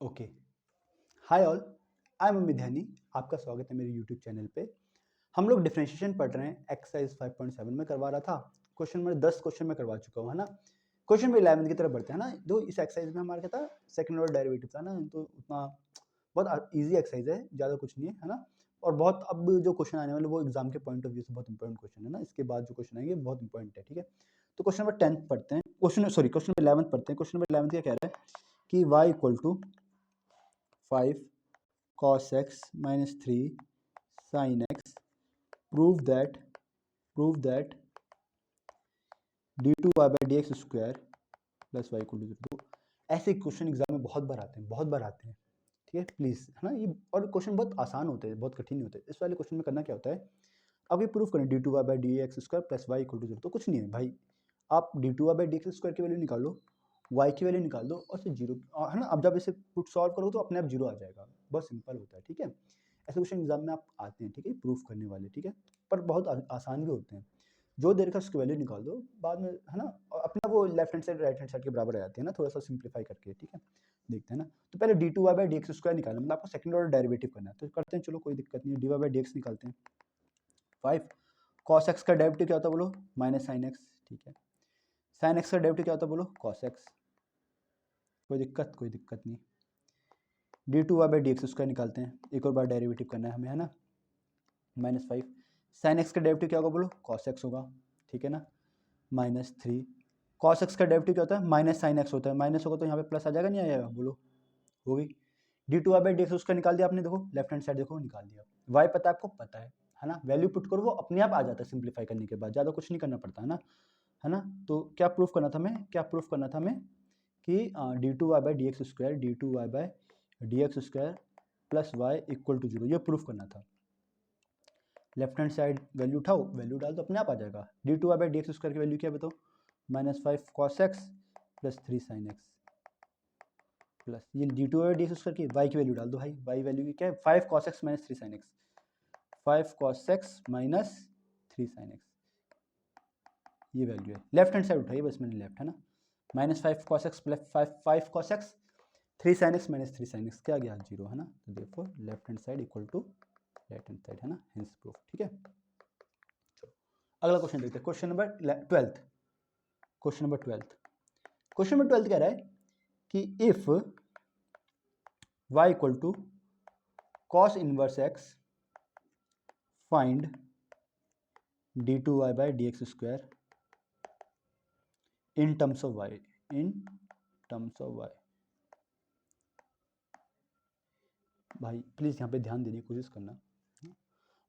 Okay. Hi all, I am Amit Dhyani. आपका स्वागत है मेरे यूट्यूब चैनल पे। हम लोग डिफरेंशिएशन पढ़ रहे हैं। एक्सरसाइज 5.7 में करवा रहा था। क्वेश्चन नंबर 10 क्वेश्चन में करवा चुका हूँ, है ना। क्वेश्चन नंबर 11 की तरफ बढ़ते हैं ना। जो इस एक्सरसाइज में हमारा क्या था, सेकंड ऑर्डर डेरिवेटिव था ना, तो उतना बहुत ईजी एक्सरसाइज है, ज़्यादा कुछ नहीं है ना। और बहुत अब जो क्वेश्चन आने वाले वो एग्जाम के पॉइंट ऑफ व्यू से बहुत इंपॉर्टेंट क्वेश्चन है ना। इसके बाद जो क्वेश्चन आएंगे बहुत इंपॉर्टेंट है, ठीक है। तो क्वेश्चन नंबर 10 पढ़ते हैं, क्वेश्चन नंबर 11 पढ़ते हैं। क्वेश्चन नंबर 11 क्या कह रहा है कि y equal to 5 cos x minus 3 sin x prove that d2y by dx square plus y equal to 0। ऐसे क्वेश्चन एग्जाम में बहुत बार आते हैं, ठीक है। प्लीज, है ना। ये और क्वेश्चन बहुत आसान होते हैं, बहुत कठिन नहीं होते। इस वाले क्वेश्चन में करना क्या होता है, अब ये प्रूफ करें d2y by dx square plus y equal to 0। तो कुछ नहीं है भाई, आप d2y by dx स्क्वायर की वैल्यू निकालो, y की वैल्यू निकाल दो और फिर जीरो, है ना। अब जब इसे पुट सॉल्व करोगे तो अपने आप जीरो आ जाएगा। बहुत सिंपल होता है, ठीक है। ऐसे क्वेश्चन एग्जाम में आप आते हैं, ठीक है, प्रूफ करने वाले, ठीक है। पर बहुत आसान भी होते हैं। जो देर का उसकी वैल्यू निकाल दो बाद में, है ना। और अपना वो left hand side right hand side के बराबर आ जाती है ना, थोड़ा सा सिंप्लीफाई करके, ठीक है। देखते हैं ना। तो पहले d2y by dx स्क्वायर निकालना, मतलब आपको सेकंड ऑर्डर डेरिवेटिव करना है। तो करते हैं, चलो कोई दिक्कत नहीं है। dy by dx निकालते हैं। 5 cos x का डेरिवेटिव क्या होता है बोलो, माइनस साइन एक्स, ठीक है। साइन एक्स का डेरिवेटिव क्या होता है बोलो, cos x। कोई दिक्कत नहीं। d2y by dx स्क्वायर निकालते हैं, एक और बार डेरिवेटिव करना है हमें, है ना। -5 साइन एक्स का डेरिवेटिव क्या होगा बोलो, cos x होगा, ठीक है ना। -3 cos x का डेरिवेटिव क्या होता है, माइनस साइन एक्स होता है। माइनस होगा तो यहाँ पे प्लस आ जाएगा, नहीं आएगा बोलो, हो गई। d2y by dx उसका निकाल दिया आपने, देखो लेफ्ट हैंड साइड देखो निकाल दिया। y पता है आपको, पता है ना। वैल्यू पुट करो, वो अपने आप आ जाता है सिंप्लीफाई करने के बाद, ज़्यादा कुछ नहीं करना पड़ता, है ना। तो क्या प्रूफ करना था हमें कि d2y by dx square plus y equal to 0, ये प्रूफ करना था। लेफ्ट हैंड साइड वैल्यू उठाओ, वैल्यू डाल तो अपने आप आ जाएगा। d2y by dx स्क्वायर की वैल्यू क्या बताओ, -5 cos x plus 3 sin x plus ये d2 by dx स्क्वायर की y की वैल्यू डाल दो भाई। y वैल्यू की क्या है, 5 cos x minus 3 sin x, 5 cos x minus 3 sin x, ये वैल्यू है। लेफ्ट हैंड साइड उठाइए बस, मैंने लेफ्ट, है ना। -5 cos x plus 5 cos x 3 sin x minus 3 sin x, क्या गया 0, है ना। तो therefore left hand side equal to right hand side, है ना, हेंस प्रूफ, ठीक है। चलो अगला क्वेश्चन देखते हैं। Question number 12। क्वेश्चन नंबर 12 कह रहा है कि if y equal to cos inverse x find d2y by dx square in terms of y, भाई प्लीज यहाँ पे ध्यान देने की कोशिश करना।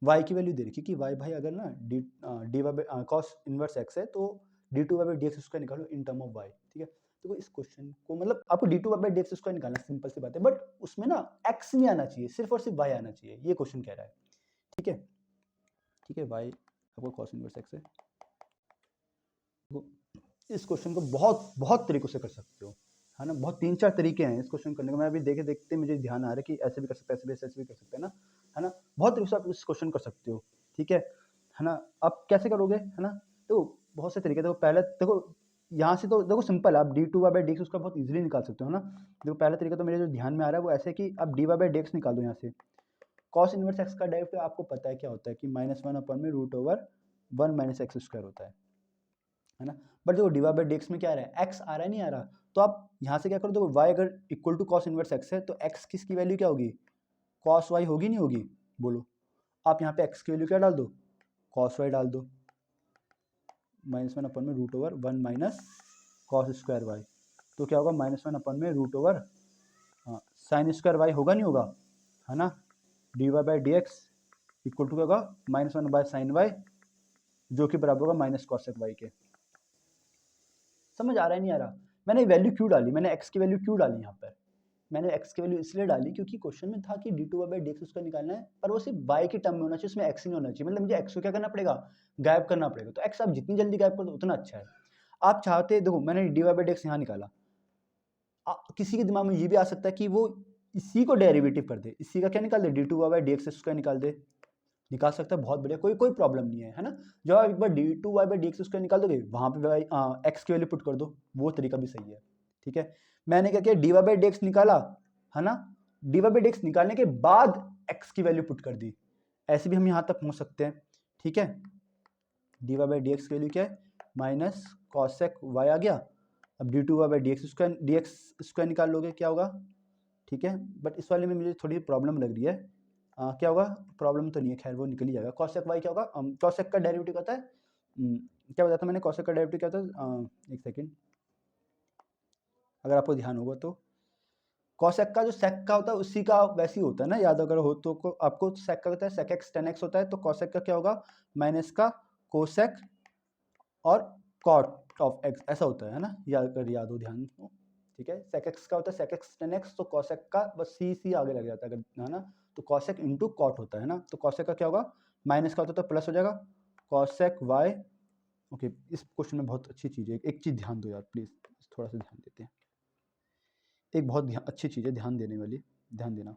y की वैल्यू दे रखी कि y भाई अगर ना d y cos inverse x है तो d2y by dx स्क्वायर निकालो इन टर्म ऑफ y, ठीक है। तो इस क्वेश्चन को मतलब आपको d2y by dx स्क्वायर निकालना, सिंपल सी बात है। बट उसमें ना x नहीं आना चाहिए, सिर्फ और सिर्फ y आना चाहिए, ये क्वेश्चन कह रहा है, ठीक है। y आपको कॉस इनवर्स x है। तो इस क्वेश्चन को बहुत बहुत तरीकों से कर सकते हो, है ना। बहुत 3-4 तरीके हैं इस क्वेश्चन करने का। मैं अभी देखते मुझे ध्यान आ रहा है कि ऐसे भी कर सकते हैं, ऐसे भी कर सकते हैं ना, है ना। बहुत तरीके से आप इस क्वेश्चन कर सकते हो, ठीक है ना। आप कैसे करोगे, है ना। तो बहुत से तरीके, देखो पहले देखो यहाँ से तो देखो सिंपल, आप d2y by dx उसका बहुत इजीली निकाल सकते हो ना। देखो पहला तरीका तो मेरे जो ध्यान में आ रहा है वो ऐसे कि आप dy by dx निकाल दो यहाँ से। cos इनवर्स x का डेरिवेटिव आपको पता है क्या होता है कि -1/√1 माइनस एक्स स्क्वायर होता है ना। बट देखो d y by d x में क्या आ रहा है, एक्स आ रहा है, नहीं आ रहा। तो आप यहाँ से क्या करो, देखो y अगर equal to cos inverse x है तो x किसकी वैल्यू क्या होगी, कॉस y होगी, नहीं होगी बोलो। आप यहाँ पे x की वैल्यू क्या डाल दो, कॉस y डाल दो, -1/√1 माइनस कॉस स्क्वायर वाई। तो क्या होगा, -1/√, हाँ साइन स्क्वायर वाई होगा, नहीं होगा, है ना। D y by d x equal to क्या होगा, -1/sin y, जो कि बराबर होगा माइनस कॉसेक वाई के। समझ आ रहा है, नहीं आ रहा। मैंने वैल्यू क्यों डाली, मैंने x की वैल्यू क्यों डाली यहाँ पर, मैंने x की वैल्यू इसलिए डाली क्योंकि क्वेश्चन में था कि d2y by dx उसका निकालना है, पर वो सिर्फ y के टर्म में होना चाहिए, उसमें x नहीं होना चाहिए। मतलब मुझे x को क्या करना पड़ेगा, गायब करना पड़ेगा। तो x आप जितनी जल्दी गायब कर दो उतना अच्छा है। आप चाहते, देखो मैंने dy by dx यहाँ निकाला, किसी के दिमाग में ये भी आ सकता है कि वो इसी को डेरिवेटिव कर दे, इसी का क्या निकाल दे, d2y by dx स्क्वायर निकाल दे, निकाल सकता है, बहुत बढ़िया, कोई प्रॉब्लम नहीं है, है ना। जब आप एक बार d2y by dx स्क्वायर निकाल दोगे, वहां पे x की वैल्यू पुट कर दो, वो तरीका भी सही है, ठीक है। मैंने क्या किया, dy by dx निकाला, है ना, d y by d x निकालने के बाद एक्स की वैल्यू पुट कर दी, ऐसे भी हम यहाँ तक पहुँच सकते हैं। ठीक है, d y by d x की वैल्यू क्या है, माइनस कॉसेक वाई आ गया। अब d two y by d x square निकाल लोगे, क्या होगा, ठीक है, बट इस वाले में मुझे थोड़ी प्रॉब्लम लग रही है। क्या होगा, प्रॉब्लम तो नहीं है, खैर वो निकल ही जाएगा। कॉसेक वाई क्या होगा, कॉसेक का डेरिवेटिव क्या होता है, क्या बताया था मैंने, कॉसेक का डेरिवेटिव क्या होता है, एक सेकेंड, अगर आपको ध्यान होगा तो कॉसेक का जो सेक का होता है उसी का वैसे ही होता है ना, याद अगर हो तो आपको सेक का होता है सेक एक्स टेन एक्स होता है, तो कॉसेक का क्या होगा, माइनस का कोसेक और कॉट ऑफ एक्स, ऐसा होता है ना, याद हो, ध्यान हो। ठीक है, सेक एक्स का होता है सेक एक्स टेन एक्स, तो कॉसेक का बस सी आगे लग जाता है अगर, है ना, तो कॉसेक इंटू कॉट होता है ना, तो कॉसेक का क्या होगा, माइनस का होता है तो प्लस हो जाएगा, कॉसेक वाई। ओके, इस क्वेश्चन में बहुत अच्छी चीज़ है, एक चीज़ ध्यान दो यार प्लीज़, थोड़ा सा ध्यान देते हैं, एक बहुत अच्छी चीज़ है ध्यान देने वाली, ध्यान देना।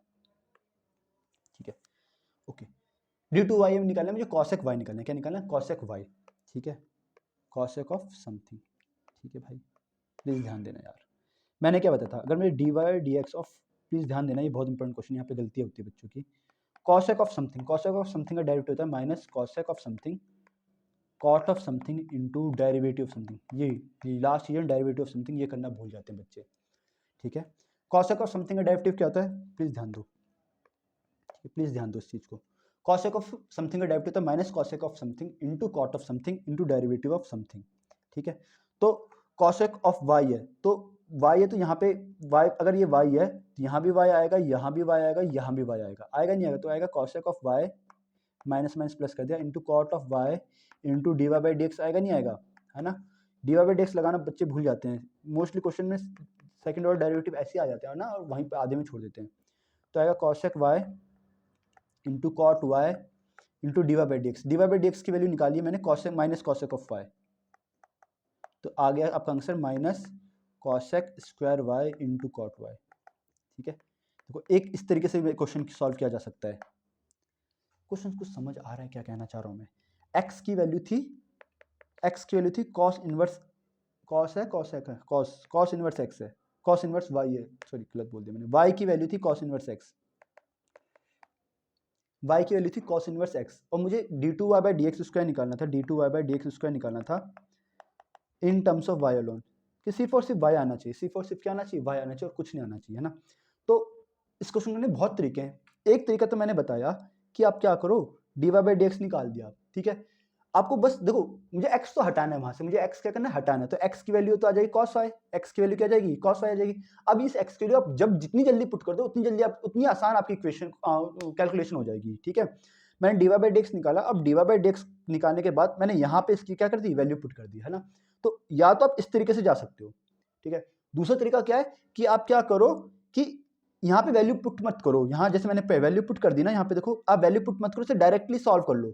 ठीक है, ओके, डी टू वाई निकालना है मुझे, कॉसेक वाई निकालना है, क्या निकालना है, कॉसेक वाई। ठीक है, कॉसेक ऑफ समथिंग। ठीक है भाई, प्लीज़ ध्यान देना यार, मैंने क्या बताया था, अगर मेरे d y d x of, please ध्यान देना, ये बहुत इंपॉर्टेंट क्वेश्चन, यहाँ पे गलती होती है बच्चों की। Cosec of something, cosec of something का डेरिवेटिव होता है minus cosec of something cot of something into derivative of something, ये लास्ट चीज़ डेरिवेटिव ऑफ समथिंग, ये करना भूल जाते हैं बच्चे। ठीक है, कॉसेक ऑफ समथिंग का डेरिवेटिव क्या होता है, प्लीज़ ध्यान दो, प्लीज़ ध्यान दो इस चीज़ को। कॉसेक ऑफ समथिंग का डेरिवेटिव होता है minus cosec of something into cot of something into derivative of something. ठीक है, तो कॉसेक ऑफ वाई है, तो वाई है तो यहाँ पे वाई, अगर ये वाई है तो यहाँ भी वाई आएगा, यहाँ भी वाई आएगा, यहाँ भी वाई आएगा, आएगा नहीं आएगा, तो आएगा cosec of y minus minus plus कर दिया into cot of y into d y by d x, आएगा नहीं आएगा, है ना। D y by d x लगाना बच्चे भूल जाते हैं मोस्टली, क्वेश्चन में सेकंड ऑर्डर डेरिवेटिव ऐसे आ जाते हैं ना, और वहीं पे आधे में छोड़ देते हैं। तो आएगा cosec y into cot y into d y by d x, d y by d x की वैल्यू निकाली मैंने, cosec minus cosec of y, तो आ गया आपका answer minus cosec square y into cot y. ठीक है, देखो एक इस तरीके से क्वेश्चन सॉल्व किया जा सकता है। क्वेश्चन कुछ समझ आ रहा है क्या कहना चाह रहा हूँ मैं, एक्स की वैल्यू थी कॉस इनवर्स, कॉस है कॉस इनवर्स एक्स है, कॉस इनवर्स वाई है, सॉरी गलत बोल दिया मैंने, वाई की वैल्यू थी कॉस इनवर्स एक्स, वाई की वैल्यू थी कॉस इनवर्स एक्स, और मुझे d two y by d x square निकालना था, d two y by d x square निकालना था in terms of y alone, कि सिर्फ और सिर्फ वाई आना चाहिए, सिर्फ और सिर्फ क्या आना चाहिए, वाई आना चाहिए और कुछ नहीं आना चाहिए, है ना। तो इस क्वेश्चन में बहुत तरीके हैं, एक तरीका तो मैंने बताया कि आप क्या करो, d y by d x निकाल दिया, ठीक है, आपको बस देखो मुझे x तो हटाना है वहां से, मुझे x क्या करना है, हटाना है, तो x की वैल्यू तो आ जाएगी cos y, x की वैल्यू क्या आ जाएगी, cos y आ जाएगी। अब इस x की वैल्यू आप जब जितनी जल्दी पुट कर दो उतनी जल्दी आप, उतनी आसान आपकी इक्वेशन कैलकुलेशन हो जाएगी। ठीक है, मैंने d y by d x निकाला, अब d y by d x निकालने के बाद मैंने यहाँ पे इसकी क्या कर दी, वैल्यू पुट कर दी, है ना। तो या तो आप इस तरीके से जा सकते हो, ठीक है, दूसरा तरीका क्या है कि आप क्या करो कि यहाँ पे वैल्यू पुट मत करो, यहाँ जैसे मैंने वैल्यू पुट कर दी ना, यहाँ पे देखो आप वैल्यू पुट मत करो, इसे डायरेक्टली सॉल्व कर लो,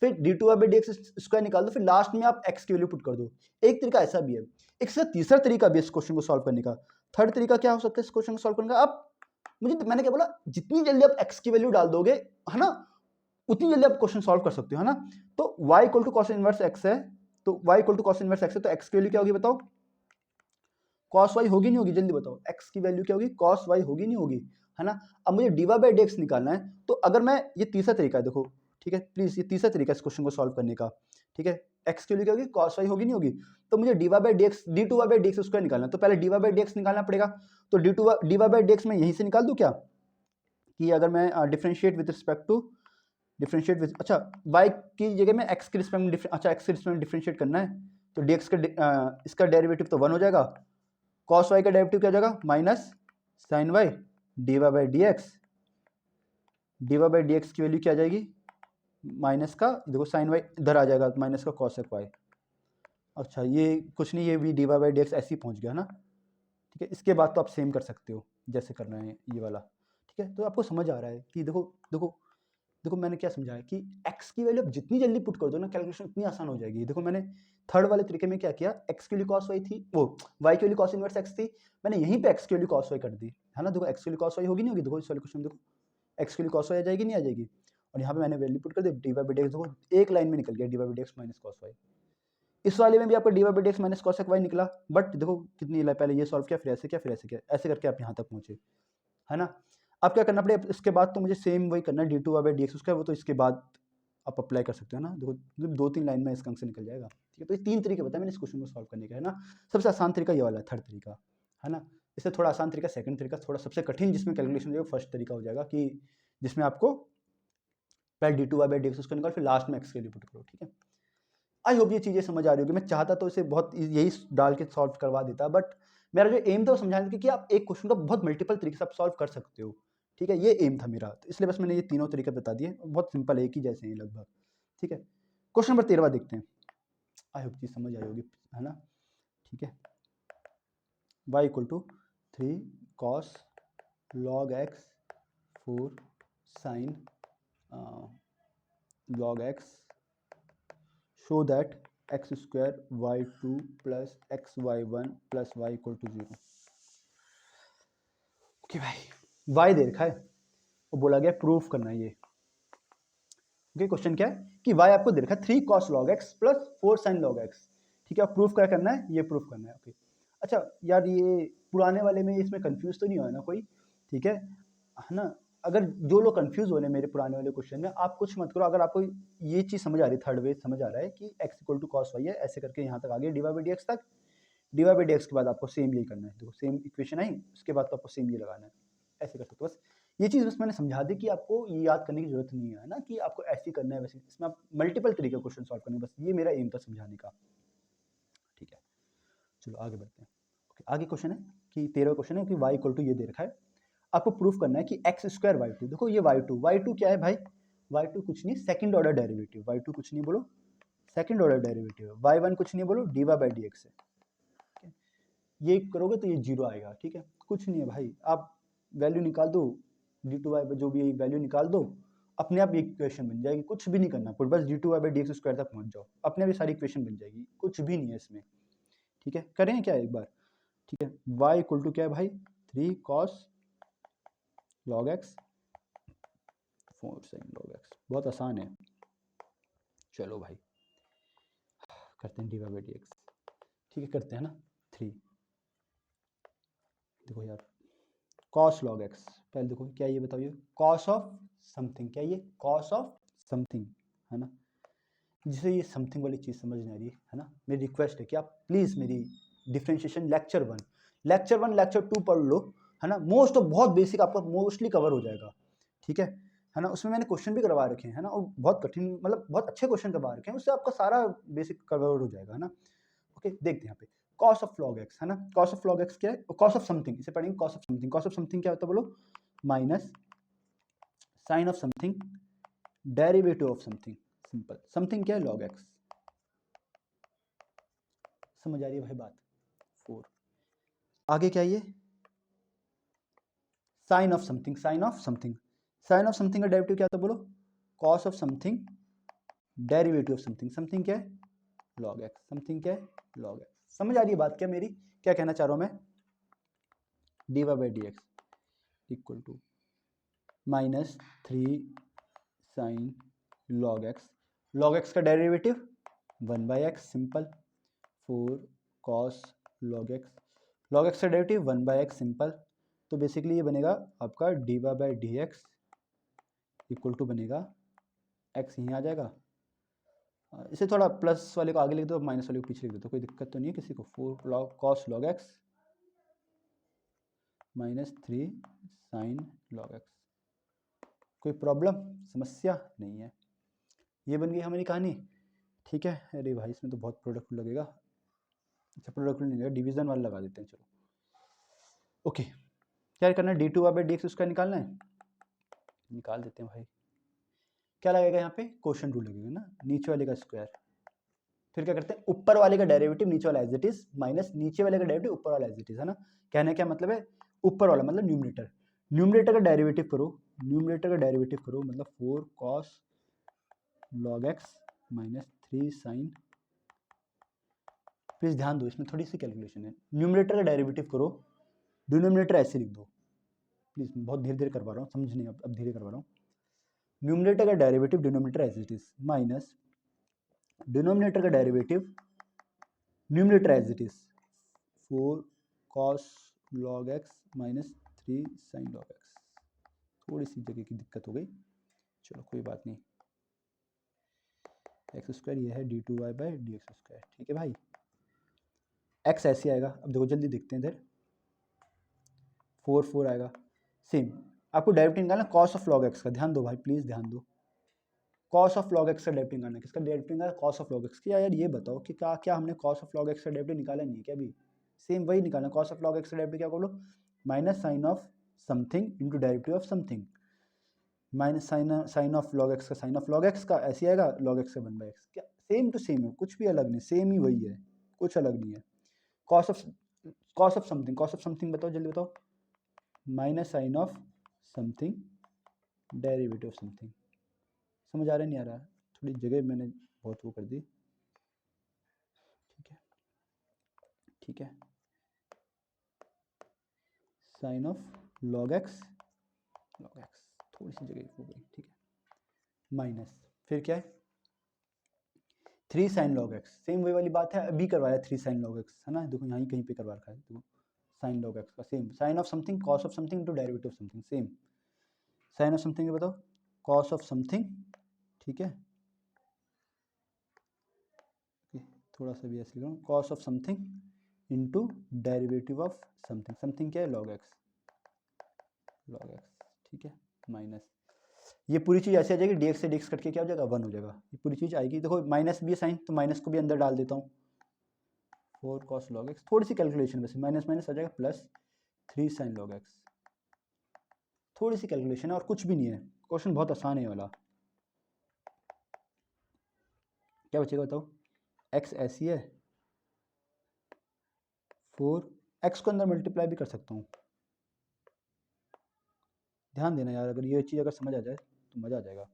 फिर D two by d x square निकाल दो, फिर लास्ट में आप एक्स की वैल्यू पुट कर दो। एक तरीका ऐसा भी है, एक से तीसरा तरीका भी है इस क्वेश्चन को सॉल्व करने का। थर्ड तरीका क्या हो सकता है इस क्वेश्चन को सॉल्व करने का, आप मुझे, मैंने क्या बोला, जितनी जल्दी आप एक्स की वैल्यू डाल दोगे, है ना, उतनी जल्दी आप क्वेश्चन सॉल्व कर सकते हो, है ना। तो y equal to cos inverse x है, तो y equal to cos inverse x है, तो x की वैल्यू क्या होगी बताओ, cos y होगी नहीं होगी, जल्दी बताओ, x की वैल्यू क्या होगी, cos y होगी नहीं होगी, है ना। अब मुझे d y by d x निकालना है, तो अगर मैं, ये तीसरा तरीका है देखो, ठीक है, प्लीज ये तीसरा तरीका है इस क्वेश्चन को सॉल्व करने का। ठीक है, x की वैल्यू क्या होगी, cos y होगी नहीं होगी, तो मुझे d y by d x, d two y by d x square निकालना है, तो पहले d y by d x निकालना पड़ेगा, तो d y by d x में यहीं से निकाल दूं क्या, कि अगर मैं differentiate with respect to, differentiate with, अच्छा y की जगह में x के रिस्पेक्ट में, अच्छा x के रिस्पेक्ट में डिफरेंशिएट करना है, तो dx का इसका डेरिवेटिव तो 1 हो जाएगा, cos y का डेरिवेटिव क्या हो जाएगा, minus sine y d y by d x, d y by d x की वैल्यू क्या आ जाएगी, माइनस का, देखो साइन y इधर आ जाएगा, माइनस का cosec y, अच्छा ये कुछ नहीं, ये भी d y by d x ऐसे ही पहुंच गया ना। ठीक है, इसके बाद तो आप सेम कर सकते हो जैसे करना है ये वाला। ठीक है, तो आपको समझ आ रहा है कि देखो देखो देखो मैंने क्या समझाया कि x की वैल्यू आप जितनी जल्दी पुट कर दो ना, कैलकुलेशन उतनी आसान हो जाएगी। देखो मैंने थर्ड वाले तरीके में क्या किया, x की वैल्यू cos y थी, वो y की वैल्यू cos इनवर्स x थी, मैंने यहीं पे x की वैल्यू cos y कर दी, है ना। देखो x की वैल्यू cos y होगी नहीं होगी, देखो इस वाले क्वेश्चन में देखो x की वैल्यू cos y आ जाएगी नहीं आ जाएगी, और यहाँ पे मैंने वैल्यू पुट कर दी d y by d x, देखो एक लाइन में निकल गया d y by d x minus cos y। इस वाले में भी आपका d y by d x minus cosec y निकला, बट देखो कितनी, पहले ये सॉल्व किया, फिर ऐसे किया, फिर ऐसे किया, ऐसे करके आप यहाँ तक पहुंचे। है ना। अब क्या करना पड़ेगा, इसके बाद तो मुझे सेम वही करना है, d two y by d x square, वो तो इसके बाद आप अप्लाई कर सकते हो ना। देखो 2-3 लाइन में इसका आंसर निकल जाएगा। ठीक है, तो ये 3 तरीके बताए मैंने इस क्वेश्चन को सॉल्व करने का, है ना। सबसे आसान तरीका ये वाला है, थर्ड तरीका, है ना। इससे थोड़ा आसान तरीका सेकंड तरीका, थोड़ा सबसे कठिन जिसमें कैलकुलेशन हो जाएगा फर्स्ट तरीका हो जाएगा, कि जिसमें आपको पहले d two y by d x उसको निकाल, फिर लास्ट में एक्स के लिए पुट करो। ठीक है, आई होप ये चीज़ें समझ आ रही होगी। मैं चाहता तो इसे बहुत यही डाल के सॉल्व करवा देता, बट मेरा जो एम था वो समझाने का कि आप एक क्वेश्चन का बहुत मल्टीपल तरीके से आप सॉल्व कर सकते हो। ठीक है, ये एम था मेरा, तो इसलिए बस मैंने ये तीनों तरीके बता दिए, बहुत सिंपल एक ही जैसे हैं लगभग। ठीक है, क्वेश्चन नंबर 13 देखते हैं। आई होप चीज़ समझ आई होगी, है ना। ठीक है, y equal to 3 cos log x 4 sine log x show that x square y2 plus xy1 plus y equal to 0। Okay भाई, y दे रखा है, वो बोला गया प्रूफ करना है ये। ओके, क्वेश्चन क्या है कि y आपको दे रखा है 3 cos log x plus 4 sin log x। ठीक है, प्रूफ क्या करना है, ये प्रूफ करना है। ओके, अच्छा यार, ये पुराने वाले में इसमें कंफ्यूज तो नहीं हुआ ना कोई? ठीक है ना। अगर जो लोग कंफ्यूज हो रहे हैं मेरे पुराने वाले क्वेश्चन में, आप कुछ मत करो। अगर आपको ये चीज़ समझ आ रही है, थर्ड वे समझ आ रहा है कि x equal to cos y है, ऐसे करके यहाँ तक आ गया d y by d x तक। D y by d x के बाद आपको सेम यही करना है। देखो सेम इक्वेशन आई, उसके बाद तो आपको सेम ये लगाना है, ऐसे कर सकते हो। बस ये चीज़ बस मैंने समझा दी कि आपको ये याद करने की जरूरत नहीं है ना, कि आपको ऐसे ही करना है वैसे। इसमें आप मल्टीपल तरीके क्वेश्चन सॉल्व करने, बस ये मेरा एम था समझाने का। ठीक है, चलो आगे बढ़ते हैं। ओके, आगे क्वेश्चन है कि 13वां क्वेश्चन है कि y इक्वल टू ये दे रखा है, आपको प्रूफ करना है कि एक्स स्क्वायर वाई टू। देखो ये वाई टू क्या है भाई, वाई टू कुछ नहीं, second order derivative. Y two कुछ नहीं बोलो, सेकंड ऑर्डर डेरिवेटिव है। वाई वन कुछ नहीं बोलो, d y by d x है। ये करोगे तो ये जीरो आएगा। ठीक है, कुछ नहीं है भाई, आप वैल्यू निकाल दो, डी टू वाई जो भी वैल्यू निकाल दो, अपने आप ये इक्वेशन बन जाएगी। कुछ भी नहीं करना, बस d two y by d x square तक पहुंच जाओ, अपने आप ये सारी इक्वेशन बन जाएगी, कुछ भी नहीं है इसमें। ठीक है, करें क्या एक बार। ठीक है, y इक्वल टू क्या है भाई, 3 cos log x 4 sin log x। बहुत आसान है, चलो भाई करते हैं d y by d x. ठीक है, करते हैं ना। 3, देखो यार cos log x, पहले देखो क्या ये बताओ, ये cos ऑफ समथिंग, क्या ये cos ऑफ समथिंग, है ना। जिसे ये समथिंग वाली चीज़ समझ नहीं आ रही है ना, मेरी रिक्वेस्ट है कि आप प्लीज़ मेरी डिफ्रेंशिएशन लेक्चर 1 लेक्चर 2 पढ़ लो, है ना। मोस्ट ऑफ बहुत बेसिक आपका मोस्टली कवर हो जाएगा। ठीक है ना। उसमें मैंने क्वेश्चन भी करवा रखे हैं, है ना, और बहुत कठिन मतलब बहुत अच्छे क्वेश्चन करवा रखे हैं, उससे आपका सारा बेसिक कवर हो जाएगा, है ना। ओके, देखते हैं यहाँ पे cos ऑफ log x, है ना। cos ऑफ log x क्या है, cos ऑफ समथिंग, इसे पढ़ेंगे cos of something. cos of something क्या होता है बोलो, minus sine of something derivative of something. Simple, something क्या है, log x। समझ आ रही है भाई बात। 4, आगे क्या ये sine of something, sine of something, sine of something का डेरिवेटिव क्या था बोलो, cos of something derivative of something. Something क्या है, लॉग एक्स। समथिंग क्या है, लॉग एक्स। समझ आ रही है बात क्या मेरी, क्या कहना चाह रहा हूं मैं। D y by d x equal to minus 3 sine log x. Log x का derivative 1 by x, simple. 4 cos log x, log x का डेरिवेटिव 1 बाई एक्स, सिंपल। तो बेसिकली ये बनेगा आपका d y by d x equal to बनेगा, x यहीं आ जाएगा, इसे थोड़ा प्लस वाले को आगे लिख दो, माइनस वाले को पीछे लिख दो, तो कोई दिक्कत तो नहीं है किसी को। 4 log cos log x minus 3 sine log x. कोई प्रॉब्लम, समस्या नहीं है। ये बन गई हमारी कहानी। ठीक है, अरे भाई इसमें तो बहुत प्रोडक्ट लगेगा। अच्छा, प्रोडक्ट नहीं लगेगा, डिवीजन वाला लगा देते हैं, चलो। ओके, क्या करना है, d two y by d x उसका निकालना है, निकाल देते हैं भाई। क्या लगेगा यहाँ पे, क्वेश्चन रूल लगेगा ना, नीचे वाले का स्क्वायर, फिर क्या करते हैं, ऊपर वाले का डेरिवेटिव नीचे वाला एज इट इज, माइनस नीचे वाले का डेरिवेटिव ऊपर वाला एज इट इज, है ना। कहने क्या मतलब है, ऊपर वाला मतलब न्यूमरेटर, न्यूमरेटर का डेरिवेटिव करो, न्यूमरेटर का डेरिवेटिव करो, मतलब 4 cos log x minus 3 sine. Please ध्यान दो, इसमें थोड़ी सी कैलकुलेशन है। न्यूमरेटर का डेरिवेटिव करो, डिनोमिनेटर ऐसे लिख दो प्लीज, बहुत धीरे धीरे करवा रहा हूँ, समझ नहीं, अब धीरे करवा रहा हूँ। न्यूमरेटर का derivative denominator as it is, minus denominator का derivative numerator as it is, 4 cos log x minus 3 sine log x. थोड़ी सी जगह की दिक्कत हो गई, चलो कोई बात नहीं। एक्स स्क्वायर ये है d2y/dx², ठीक है भाई। एक्स ऐसे आएगा, अब देखो जल्दी देखते हैं इधर, 4 आएगा। सेम आपको डेरिवेटिव निकालना कॉस ऑफ लॉग एक्स का, ध्यान दो भाई प्लीज़ ध्यान दो। कॉस ऑफ लॉग एक्स का डेरिवेटिव निकालना, किसका डेरिवेटिव निकालना? Cos of log x. क्या यार ये बताओ कि क्या क्या हमने कॉस ऑफ लॉग एक्स का डेरिवेटिव निकाला नहीं है क्या अभी? सेम वही निकालना। कॉस ऑफ लॉग एक्स का डेरिवेटिव क्या बोलो? Minus sine of something into derivative of something. Minus sine of log x का साइन ऑफ लॉग एक्स का ऐसे आएगा, लॉग एक्स का 1/x। क्या सेम टू सेम है, कुछ भी अलग नहीं, सेम ही वही है, कुछ अलग नहीं है। कॉस ऑफ समथिंग बताओ जल्दी बताओ। Minus sine of something derivative of something. समझ आ रहा है नहीं आ रहा? थोड़ी जगह मैंने बहुत वो कर दी, ठीक है ठीक है। साइन ऑफ लॉग एक्स थोड़ी सी जगह हो गई, ठीक है। माइनस फिर क्या है 3 साइन लॉग एक्स। सेम वही वाली बात है, अभी करवाया 3 साइन लॉग एक्स, है ना। देखो यहाँ ही कहीं पे करवा रखा है, देखो साइन लॉग एक्स का same. Sine of something cos of something into derivative of something, same. Sine of something बताओ, कॉस ऑफ समथिंग, ठीक है। थोड़ा सा भी ऐसे लिखा, cos of something into derivative of something. Something क्या है? लॉग एक्स, ठीक है। माइनस ये पूरी चीज़ ऐसे आ जाएगी, dx से dx कट के क्या हो जाएगा? 1 हो जाएगा। ये पूरी चीज़ आएगी, देखो माइनस भी है साइन, तो माइनस को भी अंदर डाल देता हूँ। 4 cos log x, थोड़ी सी कैलकुलेशन वैसे, माइनस माइनस आ जाएगा प्लस 3 साइन log x। थोड़ी सी कैलकुलेशन है और कुछ भी नहीं है, क्वेश्चन बहुत आसान है वाला। क्या बचेगा बताओ? x ऐसी है, 4 x को अंदर मल्टीप्लाई भी कर सकता हूँ। ध्यान देना यार, अगर ये चीज़ अगर समझ आ जाए तो मज़ा आ जाएगा।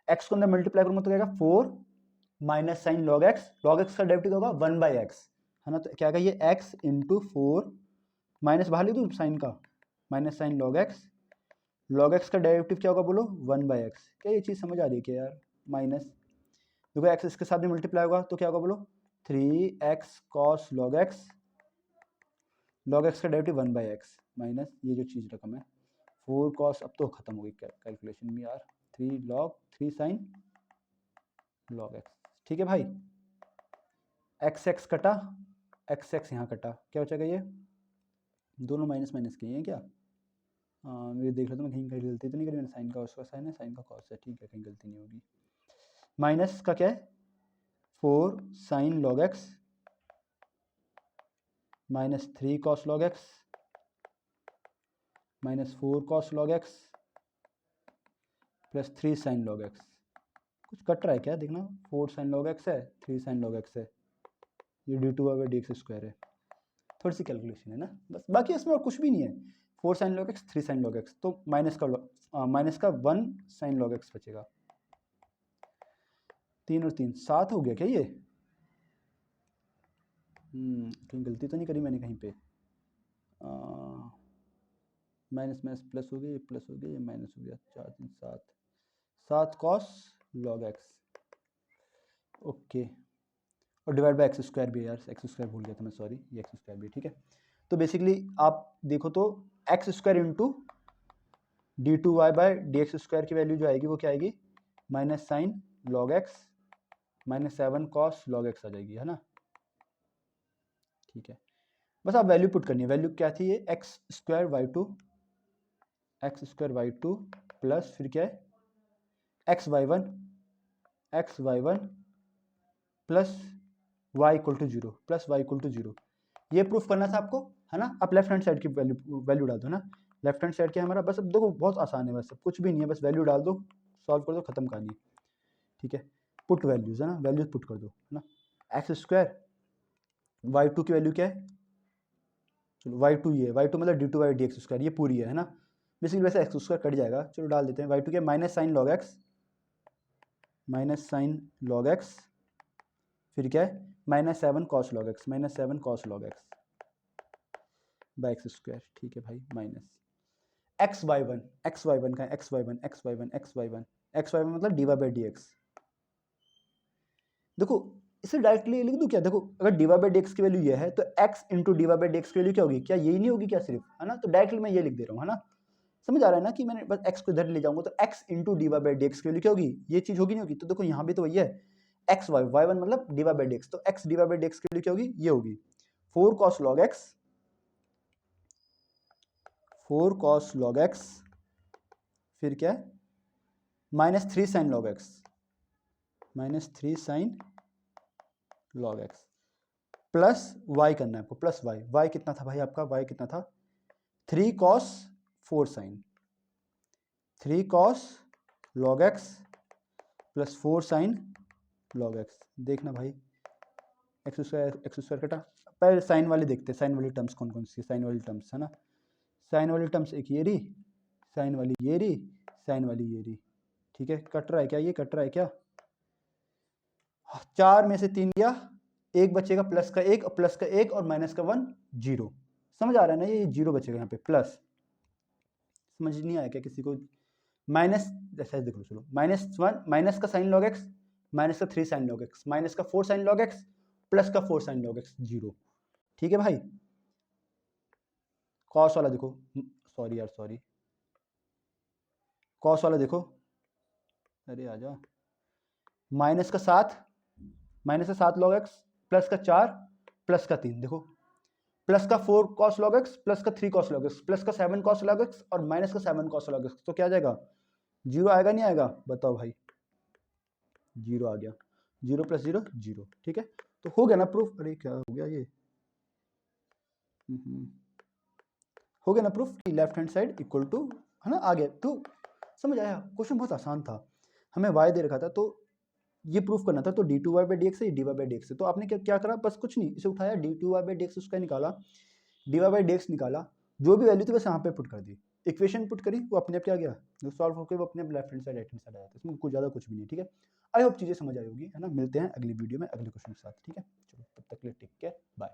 x को अंदर मल्टीप्लाई करूँगा तो क्या आएगा? 4 minus sign log x. Log x का डेरिवेटिव होगा 1/x, है ना। तो क्या आएगा ये x इंटू 4 माइनस बाहर लिख दूँ साइन का, minus sign log x. Log x का डेरिवेटिव क्या होगा बोलो? 1/x। क्या ये चीज़ समझ आ रही है क्या यार? माइनस देखो x इसके साथ भी मल्टीप्लाई होगा तो क्या होगा बोलो? 3x cos log x। log x का डेरिवेटिव 1/x माइनस ये जो चीज़ रकम है 4 cos, अब तो खत्म हो गई कैलकुलेशन में यार। 3 log 3 sin log x, ठीक है भाई। x कटा, x यहाँ कटा, क्या बचेगा? ये दोनों माइनस माइनस के हैं क्या? मैं देख रहा था, मैं कहीं कहीं गलती तो नहीं करी मैंने। साइन का उसका साइन है, साइन का कॉस है, ठीक है, कहीं गलती नहीं होगी। माइनस का क्या है? 4 sine log x minus 3 cos log x minus 4 cos log x plus 3 sine log x। कुछ कट रहा है क्या? देखना, 4 साइन log x है, 3 साइन log x है, ये d2y/dx² है। थोड़ी सी कैलकुलेशन है ना बस, बाकी इसमें और कुछ भी नहीं है। 4 sine log x 3 sine log x, तो माइनस का 1 साइन log x बचेगा। 3 और 3 7 हो गया क्या ये? कहीं गलती तो नहीं करी मैंने कहीं पे? माइनस माइनस प्लस हो गया, ये प्लस हो गया, ये माइनस हो गया। 4 3 7 cos log x, ओके। और डिवाइड बाय x² भी है यार, x² भूल गया था मैं, सॉरी, ये x² भी, ठीक है। तो बेसिकली आप देखो तो x² इंटू d2y/dx² की वैल्यू जो आएगी वो क्या आएगी? Minus sign log x minus 7 cos log x आ जाएगी, है ना। ठीक है, बस आप वैल्यू पुट करनी है। वैल्यू क्या थी? ये x² y2 प्लस फिर क्या है x y1 plus y equal to 0 plus y equal to 0। ये प्रूफ करना था आपको, है ना। आप लेफ्ट हैंड साइड की वैल्यू डाल दो ना। लेफ्ट हैंड साइड क्या है हमारा? बस अब देखो बहुत आसान है, बस कुछ भी नहीं है, बस वैल्यू डाल दो, सॉल्व कर दो, खत्म कहानी, ठीक है। पुट वैल्यूज है ना, वैल्यूज पुट कर दो, है ना। x² y2 की वैल्यू क्या है? चलो y2 ये है, y2 मतलब d2y/dx², ये पूरी है ना। बेसिकली वैसे x² कट जाएगा, चलो डाल देते हैं। y2 के माइनस साइन लॉग एक्स फिर क्या है? Minus 7 cos log x by x², ठीक है भाई। माइनस xy1 का xy1 मतलब dy/dx। देखो इसे डायरेक्टली लिख दूं क्या? देखो अगर d y by d x की वैल्यू ये है तो x into d y by d x की वैल्यू क्या होगी? क्या यही नहीं होगी क्या सिर्फ, है ना? तो डायरेक्टली मैं ये लिख दे रहा हूँ, है ना? समझ आ रहा है ना कि मैंने बस x को इधर ले जाऊंगा तो x into d y by d x की वैल्यू क्या होगी? ये चीज होगी नहीं होगी? तो देखो यहाँ भी तो वही है, एक्स वाई, वाई वन मतलब d y by d x, तो x d y by d x की वैल्यू क्या होगी? ये होगी 4 cos log x, 4 cos log x, फिर क्या है minus 3 sine log x, minus 3 sine log x plus y करना है आपको, प्लस y, y कितना था भाई आपका? y कितना था? 3 cos 4 sine, 3 cos log x plus 4 sine log x। देखना भाई एक्स स्क्वायर कटा, पहले साइन वाली देखते हैं, साइन वाली टर्म्स कौन कौन सी साइन वाली टर्म्स, है ना? साइन वाली टर्म्स एक ये रही, साइन वाली ये रही, साइन वाली ये रही, ठीक है? कट रहा है क्या? ये कट रहा है क्या? 4 में से 3 गया, एक बचेगा प्लस का 1 और प्लस का 1 और माइनस का 1 0। समझ आ रहा है ना? ये 0 बचेगा यहाँ पे प्लस। समझ नहीं आया क्या किसी को? माइनस ऐसा देख लो, चलो -1 माइनस का साइन log x, माइनस का 3 साइन log x, माइनस का 4 साइन log x, प्लस का 4 साइन log x 0। ठीक है भाई? कॉस वाला देखो, सॉरी यार सॉरी, कॉस वाला देखो, अरे आ जा, माइनस का 7, माइनस का 7 log x, प्लस का 4, प्लस का 3, देखो प्लस का 4 cos log x, प्लस का 3 cos log x, प्लस का 7 cos log x और माइनस का 7 cos log x, तो क्या आ जाएगा? 0 आएगा नहीं आएगा? बताओ भाई, 0 आ गया, 0 प्लस 0 0। ठीक है, तो हो गया ना प्रूफ? अरे क्या हो गया ये? हो गया ना प्रूफ कि left hand side equal to, है ना? आ गया, तो समझ आया? क्वेश्चन बहुत आसान था, हमें y दे रखा था तो ये प्रूफ करना था, तो d two y by d x है, d y by d x है, तो आपने क्या क्या करा? बस कुछ नहीं, इसे उठाया, d two y by d x उसका निकाला, d y by d x निकाला, जो भी वैल्यू थी बस यहाँ पे पुट कर दी, इक्वेशन पुट करी, वो अपने आप क्या गया, जो सॉल्व होकर वो अपने आप left hand side right hand side आया था, इसमें कुछ ज़्यादा कुछ भी नहीं। ठीक है, आई होप चीज़ें समझ आई होगी, है ना? मिलते हैं अगली वीडियो में अगले क्वेश्चन के साथ। ठीक है, चलो तब तक के लिए टेक केयर, बाय।